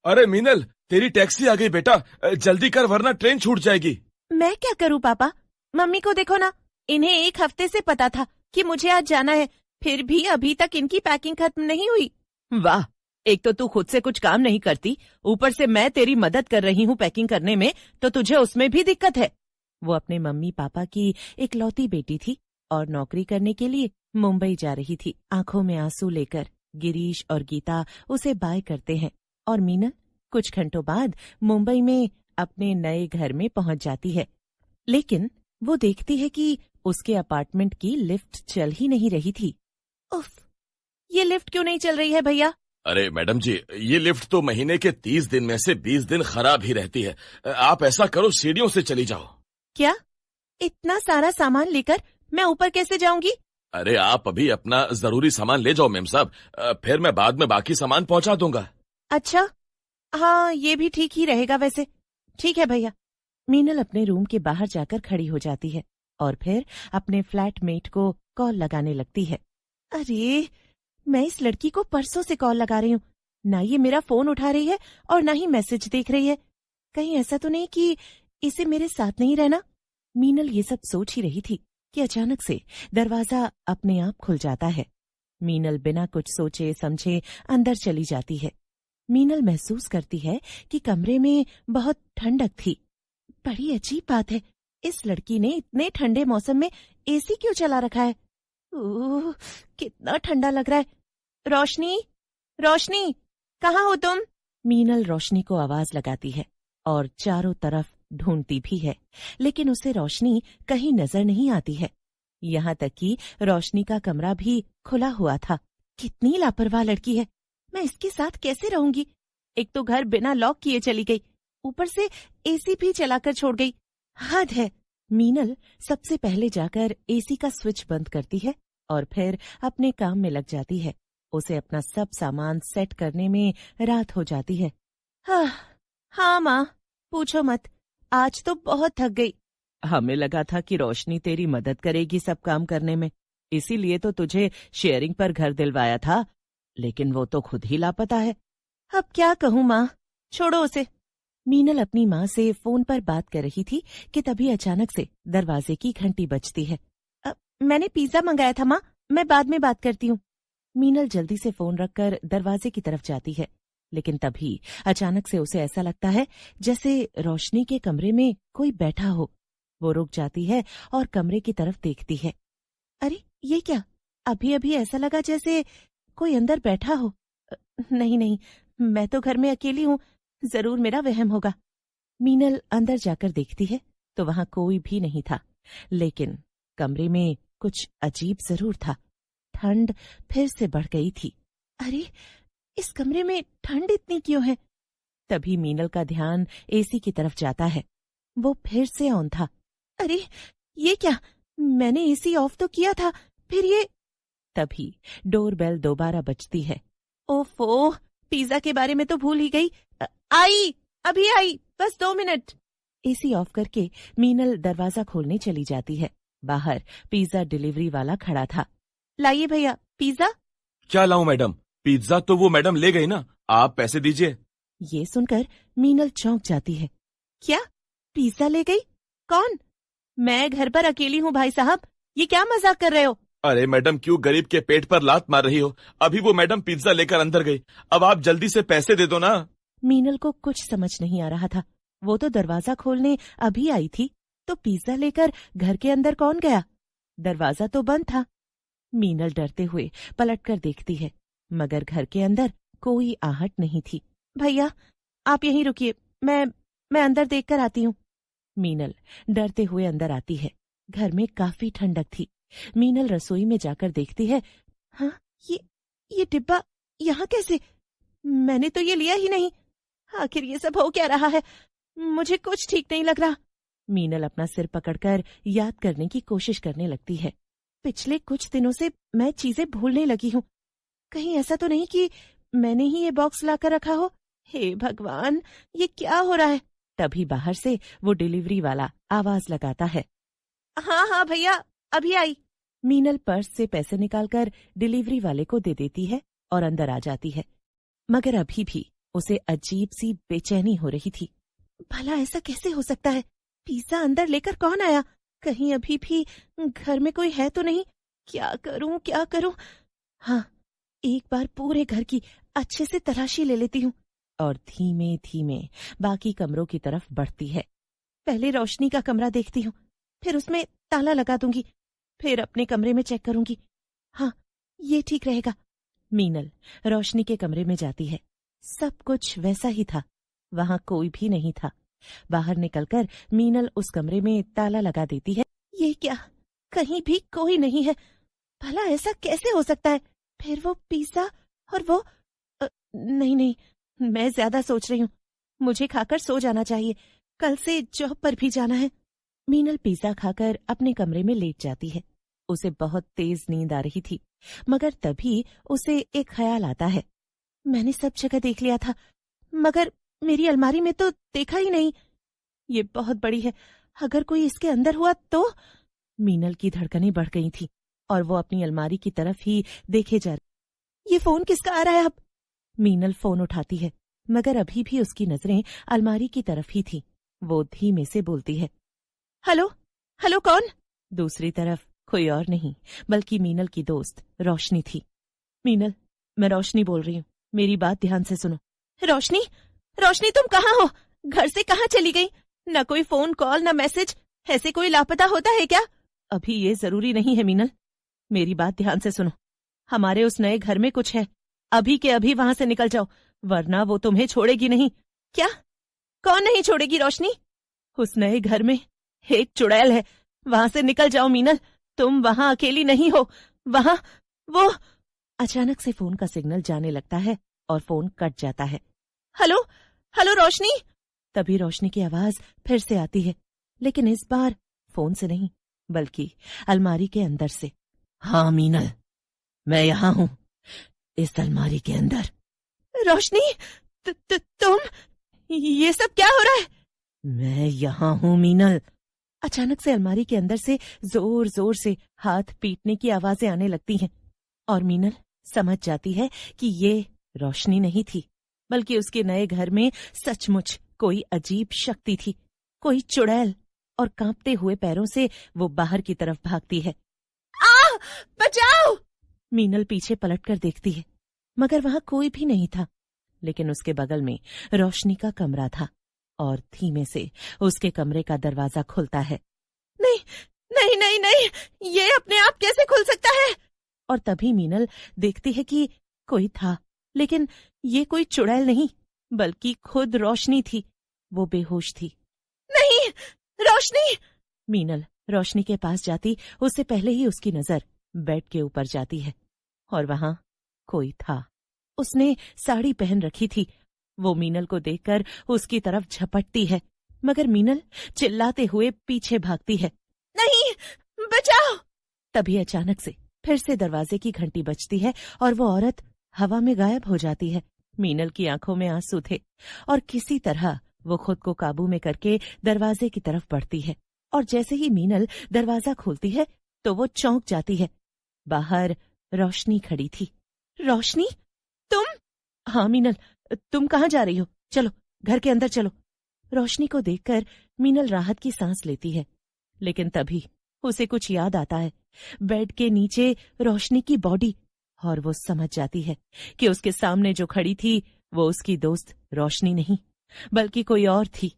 अरे मीनल, तेरी टैक्सी आ गई बेटा, जल्दी कर वरना ट्रेन छूट जाएगी। मैं क्या करूं पापा? मम्मी को देखो ना, इन्हें एक हफ्ते से पता था कि मुझे आज जाना है, फिर भी अभी तक इनकी पैकिंग खत्म नहीं हुई। वाह, एक तो तू खुद से कुछ काम नहीं करती, ऊपर से मैं तेरी मदद कर रही हूँ पैकिंग करने में, तो तुझे उसमें भी दिक्कत है। वो अपने मम्मी पापा की इकलौती बेटी थी और नौकरी करने के लिए मुंबई जा रही थी। आंखों में आंसू लेकर गिरीश और गीता उसे बाय करते हैं और मीनल कुछ घंटों बाद मुंबई में अपने नए घर में पहुंच जाती है। लेकिन वो देखती है कि उसके अपार्टमेंट की लिफ्ट चल ही नहीं रही थी। उफ, ये लिफ्ट क्यों नहीं चल रही है भैया? अरे मैडम जी, ये लिफ्ट तो महीने के 30 दिन में से 20 दिन खराब ही रहती है। आप ऐसा करो, सीढ़ियों से चली जाओ। क्या? इतना सारा सामान लेकर मैं ऊपर कैसे जाऊंगी? अरे आप अभी अपना जरूरी सामान ले जाओ मेम साहब, फिर मैं बाद में बाकी सामान पहुंचा दूंगा। अच्छा, हाँ ये भी ठीक ही रहेगा वैसे। ठीक है भैया। मीनल अपने रूम के बाहर जाकर खड़ी हो जाती है और फिर अपने फ्लैटमेट को कॉल लगाने लगती है। अरे, मैं इस लड़की को परसों से कॉल लगा रही हूँ, ना ये मेरा फोन उठा रही है और ना ही मैसेज देख रही है। कहीं ऐसा तो नहीं कि इसे मेरे साथ नहीं रहना? मीनल ये सब सोच ही रही थी कि अचानक से दरवाजा अपने आप खुल जाता है। मीनल बिना कुछ सोचे समझे अंदर चली जाती है। मीनल महसूस करती है कि कमरे में बहुत ठंडक थी। बड़ी अजीब बात है, इस लड़की ने इतने ठंडे मौसम में एसी क्यों चला रखा है? ओह, कितना ठंडा लग रहा है। रोशनी, रोशनी, कहाँ हो तुम? मीनल रोशनी को आवाज लगाती है और चारों तरफ ढूंढती भी है, लेकिन उसे रोशनी कहीं नजर नहीं आती है। यहाँ तक कि रोशनी का कमरा भी खुला हुआ था। कितनी लापरवाह लड़की है, मैं इसके साथ कैसे रहूंगी? एक तो घर बिना लॉक किए चली गई, ऊपर से एसी भी चलाकर छोड़ गई। हद है। मीनल सबसे पहले जाकर एसी का स्विच बंद करती है और फिर अपने काम में लग जाती है। उसे अपना सब सामान सेट करने में रात हो जाती है। हाँ माँ, पूछो मत, आज तो बहुत थक गई। हमें लगा था कि रोशनी तेरी मदद करेगी सब काम करने में, इसीलिए तो तुझे शेयरिंग पर घर दिलवाया था, लेकिन वो तो खुद ही लापता है। अब क्या कहूँ माँ, छोड़ो उसे। मीनल अपनी माँ से फोन पर बात कर रही थी कि तभी अचानक से दरवाजे की घंटी बजती है। मैंने पिज्जा मंगाया था माँ, मैं बाद में बात करती हूँ। मीनल जल्दी से फोन रखकर दरवाजे की तरफ जाती है, लेकिन तभी अचानक से उसे ऐसा लगता है जैसे रोशनी के कमरे में कोई बैठा हो। वो रुक जाती है और कमरे की तरफ देखती है। अरे ये क्या, अभी अभी ऐसा लगा जैसे कोई अंदर बैठा हो। नहीं नहीं, मैं तो घर में अकेली हूँ, जरूर मेरा वहम होगा। मीनल अंदर जाकर देखती है तो वहां कोई भी नहीं था, लेकिन कमरे में कुछ अजीब जरूर था। ठंड फिर से बढ़ गई थी। अरे, इस कमरे में ठंड इतनी क्यों है? तभी मीनल का ध्यान एसी की तरफ जाता है। वो फिर से ऑन था। अरे ये क्या, मैंने एसी ऑफ तो किया था, फिर ये। तभी डोरबेल दोबारा बजती है। ओफो, पिज्जा के बारे में तो भूल ही गई। आई, अभी आई, बस 2 मिनट। एसी ऑफ करके मीनल दरवाजा खोलने चली जाती है। बाहर पिज्जा डिलीवरी वाला खड़ा था। लाइए भैया पिज्जा। क्या लाऊं मैडम? पिज्जा तो वो मैडम ले गई ना, आप पैसे दीजिए। ये सुनकर मीनल चौंक जाती है। क्या, पिज्जा ले गई? कौन? मैं घर पर अकेली हूँ भाई साहब, ये क्या मजाक कर रहे हो? अरे मैडम, क्यों गरीब के पेट पर लात मार रही हो? अभी वो मैडम पिज्जा लेकर अंदर गई, अब आप जल्दी से पैसे दे दो ना। मीनल को कुछ समझ नहीं आ रहा था। वो तो दरवाजा खोलने अभी आई थी, तो पिज्जा लेकर घर के अंदर कौन गया? दरवाजा तो बंद था। मीनल डरते हुए पलटकर देखती है, मगर घर के अंदर कोई आहट नहीं थी। भैया आप यहीं रुकिए, मैं अंदर देखकर आती हूँ। मीनल डरते हुए अंदर आती है। घर में काफी ठंडक थी। मीनल रसोई में जाकर देखती है। हाँ, ये डिब्बा यहाँ कैसे? मैंने तो ये लिया ही नहीं। आखिर ये सब हो क्या रहा है? मुझे कुछ ठीक नहीं लग रहा। मीनल अपना सिर पकड़कर याद करने की कोशिश करने लगती है। पिछले कुछ दिनों से मैं चीजें भूलने लगी हूँ। कहीं ऐसा तो नहीं कि मैंने ही ये बॉक्स लाकर रखा हो? हे भगवान, ये क्या हो रहा है? तभी बाहर से वो डिलीवरी वाला आवाज लगाता है। हाँ हाँ भैया, अभी आई। मीनल पर्स से पैसे निकालकर डिलीवरी वाले को दे देती है और अंदर आ जाती है, मगर अभी भी उसे अजीब सी बेचैनी हो रही थी। भला ऐसा कैसे हो सकता है? पिज्जा अंदर लेकर कौन आया? कहीं अभी भी घर में कोई है तो नहीं? क्या करूं क्या करूं? हाँ, एक बार पूरे घर की अच्छे से तलाशी ले लेती हूँ और धीमे धीमे बाकी कमरों की तरफ बढ़ती है। पहले रोशनी का कमरा देखती हूँ, फिर उसमें ताला लगा दूंगी, फिर अपने कमरे में चेक करूंगी। हाँ, ये ठीक रहेगा। मीनल रोशनी के कमरे में जाती है। सब कुछ वैसा ही था, वहां कोई भी नहीं था। बाहर निकलकर मीनल उस कमरे में ताला लगा देती है। ये क्या, कहीं भी कोई नहीं है? भला ऐसा कैसे हो सकता है? फिर वो पिज्जा और वो नहीं नहीं, मैं ज्यादा सोच रही हूँ। मुझे खाकर सो जाना चाहिए, कल से जॉब पर भी जाना है। मीनल पिज्जा खाकर अपने कमरे में लेट जाती है। उसे बहुत तेज नींद आ रही थी, मगर तभी उसे एक ख्याल आता है। मैंने सब जगह देख लिया था, मगर मेरी अलमारी में तो देखा ही नहीं। ये बहुत बड़ी है, अगर कोई इसके अंदर हुआ तो? मीनल की धड़कनें बढ़ गई थी और वो अपनी अलमारी की तरफ ही देखे जा रही। ये फोन किसका आ रहा है अब? मीनल फोन उठाती है, मगर अभी भी उसकी नजरें अलमारी की तरफ ही थी। वो धीमे से बोलती है, हेलो हेलो, कौन? दूसरी तरफ कोई और नहीं बल्कि मीनल की दोस्त रोशनी थी। मीनल, मैं रोशनी बोल रही हूँ, मेरी बात ध्यान से सुनो। रोशनी? रोशनी, तुम कहाँ हो? घर से कहाँ चली गई? न कोई फोन कॉल न मैसेज, ऐसे कोई लापता होता है क्या? अभी ये जरूरी नहीं है मीनल, मेरी बात ध्यान से सुनो। हमारे उस नए घर में कुछ है, अभी के अभी वहां से निकल जाओ, वरना वो तुम्हें छोड़ेगी नहीं। क्या? कौन नहीं छोड़ेगी रोशनी? उस नए घर में एक चुड़ैल है, वहां से निकल जाओ मीनल, तुम वहां अकेली नहीं हो। वहां वो। अचानक से फोन का सिग्नल जाने लगता है और फोन कट जाता है। हेलो हेलो रोशनी? तभी रोशनी की आवाज फिर से आती है, लेकिन इस बार फोन से नहीं बल्कि अलमारी के अंदर से। हाँ मीनल, मैं यहाँ हूँ, इस अलमारी के अंदर। रोशनी, तुम? ये सब क्या हो रहा है? मैं यहाँ हूँ मीनल। अचानक से अलमारी के अंदर से जोर जोर से हाथ पीटने की आवाजें आने लगती हैं और मीनल समझ जाती है कि ये रोशनी नहीं थी, बल्कि उसके नए घर में सचमुच कोई अजीब शक्ति थी, कोई चुड़ैल। और कांपते हुए पैरों से वो बाहर की तरफ भागती है। आ! बचाओ! मीनल पीछे पलटकर देखती है, मगर वहां कोई भी नहीं था। लेकिन उसके बगल में रोशनी का कमरा था और धीमे से उसके कमरे का दरवाजा खुलता है। नहीं नहीं नहीं नहीं, ये अपने आप कैसे खुल सकता है? और तभी मीनल देखती है कि कोई था, लेकिन ये कोई चुड़ैल नहीं बल्कि खुद रोशनी थी। वो बेहोश थी। नहीं, रोशनी! मीनल रोशनी के पास जाती उससे पहले ही उसकी नजर बेड के ऊपर जाती है और वहां कोई था। उसने साड़ी पहन रखी थी। वो मीनल को देखकर उसकी तरफ झपटती है, मगर मीनल चिल्लाते हुए पीछे भागती है। नहीं, बचाओ! तभी अचानक से फिर से दरवाजे की घंटी बजती है और वो औरत हवा में गायब हो जाती है। मीनल की आंखों में आंसू थे और किसी तरह वो खुद को काबू में करके दरवाजे की तरफ बढ़ती है और जैसे ही मीनल दरवाजा खोलती है तो वो चौंक जाती है। बाहर रोशनी खड़ी थी। रोशनी, तुम? हाँ मीनल, तुम कहाँ जा रही हो? चलो घर के अंदर चलो। रोशनी को देखकर मीनल राहत की सांस लेती है, लेकिन तभी उसे कुछ याद आता है। बेड के नीचे रोशनी की बॉडी, और वो समझ जाती है कि उसके सामने जो खड़ी थी वो उसकी दोस्त रोशनी नहीं बल्कि कोई और थी।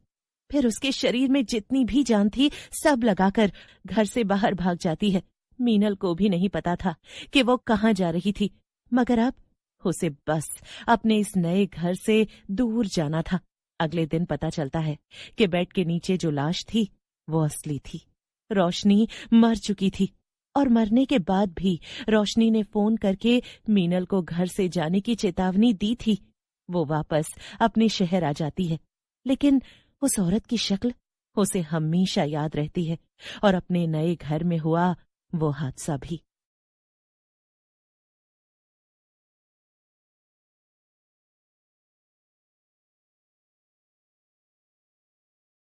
फिर उसके शरीर में जितनी भी जान थी सब लगाकर घर से बाहर भाग जाती है। मीनल को भी नहीं पता था कि वो कहाँ जा रही थी, मगर अब उसे बस अपने इस नए घर से दूर जाना था। अगले दिन पता चलता है कि बेड के नीचे जो लाश थी वो असली थी। रोशनी मर चुकी थी और मरने के बाद भी रोशनी ने फोन करके मीनल को घर से जाने की चेतावनी दी थी। वो वापस अपने शहर आ जाती है, लेकिन उस औरत की शक्ल उसे हमेशा याद रहती है और अपने नए घर में हुआ वो हादसा भी।